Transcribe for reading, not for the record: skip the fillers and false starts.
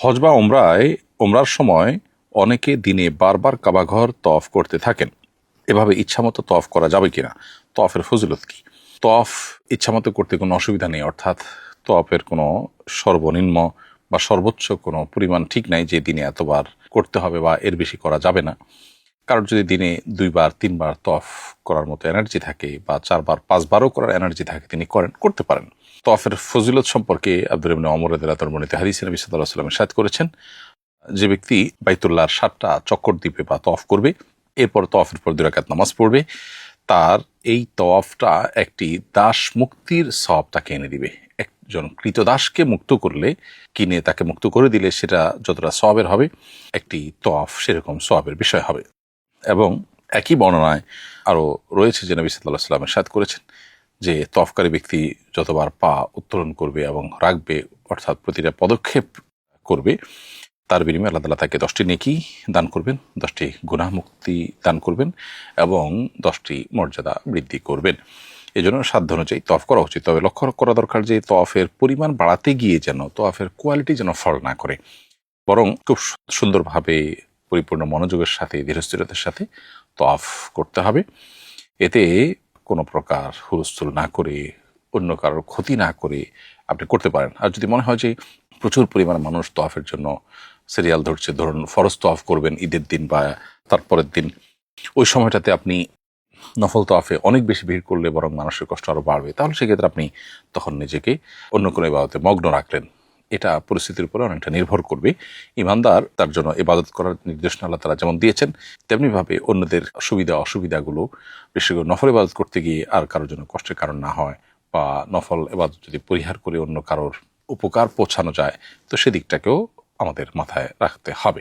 হজ বা ওমরার সময় অনেকে দিনে বারবার কাবাঘর তওয়াফ করতে থাকেন। এভাবে ইচ্ছামতো তওয়াফ করা যাবে কিনা, তওয়াফের ফজিলত কি? তওয়াফ ইচ্ছামতো করতে কোনো অসুবিধা নেই, অর্থাৎ তওয়াফের কোনো সর্বনিম্ন বা সর্বোচ্চ কোনো পরিমাণ ঠিক নাই যে দিনে এতবার করতে হবে বা এর বেশি করা যাবে না। কারণ যদি দিনে 2 বার 3 বার তওয়াফ করার মতো এনার্জি থাকে বা 4 বার 5বারও করার এনার্জি থাকে, তিনি করতে পারেন। তওয়াফের ফজিলত সম্পর্কে আব্দুল্লাহ ইবনে ওমর রাদিয়াল্লাহু তাআলা বর্ণিত হাদিসে নবী সাল্লাল্লাহু আলাইহি ওয়াসাল্লাম ইরশাদ করেছেন, যে ব্যক্তি বাইতুল্লাহর 7টা চক্কর দিবে বা তওয়াফ করবে, এরপর তওয়াফের পর 2 রাকাত নামাজ পড়বে, তার এই তওয়াফটা একটি দাস মুক্তির সওয়াব তাকে এনে দিবে। একজন কৃতদাসকে মুক্ত করলে, কিনে তাকে মুক্ত করে দিলে সেটা যতটা সওয়াবের হবে, একটি তওয়াফ সেরকম সওয়াবের বিষয় হবে। এবং একই বর্ণনায় আরও রয়েছে যে নবী সাল্লাল্লাহু আলাইহি ওয়াসাল্লাম ইরশাদ করেছেন যে তওয়াফকারী ব্যক্তি যতবার পা উত্তোলন করবে এবং রাখবে, অর্থাৎ প্রতিটা পদক্ষেপ করবে, তার বিনিময়ে আল্লাহ তাআলা তাকে 10টি নেকি দান করবেন, 10টি গুনাহ মুক্তি দান করবেন এবং 10টি মর্যাদা বৃদ্ধি করবেন। এই জন্য সাধ্য অনুযায়ী তওয়াফ করা উচিত। তবে লক্ষ্য করা দরকার যে তওয়াফের পরিমাণ বাড়াতে গিয়ে যেন তওয়াফের কোয়ালিটি যেন ফল না করে, বরং খুব সুন্দরভাবে পরিপূর্ণ মনোযোগের সাথে, ধীরস্থিরতার সাথে তওয়াফ করতে হবে। এতে কোনো প্রকার হুলস্থুল না করে, অন্য কারোর ক্ষতি না করে আপনি করতে পারেন। আর যদি মনে হয় যে প্রচুর পরিমাণে মানুষ তওয়াফের জন্য সিরিয়াল ধরছে, ধরুন ফরজ তওয়াফ করবেন ঈদের দিন বা তারপরের দিন, ওই সময়টাতে আপনি নফল তওয়াফে অনেক বেশি ভিড় করলে বরং মানুষের কষ্ট আরও বাড়বে, তাহলে সেক্ষেত্রে আপনি তখন নিজেকে অন্য কোনো ইবাদতে মগ্ন রাখলেন। এটা পরিস্থিতির উপরে অনেকটা নির্ভর করবে। ইমানদার তার জন্য ইবাদত করার নির্দেশনা আল্লাহ তাআলা যেমন দিয়েছেন, তেমনিভাবে অন্যদের সুবিধা অসুবিধাগুলো, বিশেষ করে নফল ইবাদত করতে গিয়ে আর কারোর জন্য কষ্টের কারণ না হয়, বা নফল ইবাদত যদি পরিহার করে অন্য কারোর উপকার পৌঁছানো যায়, তো সেদিকটাকেও আমাদের মাথায় রাখতে হবে।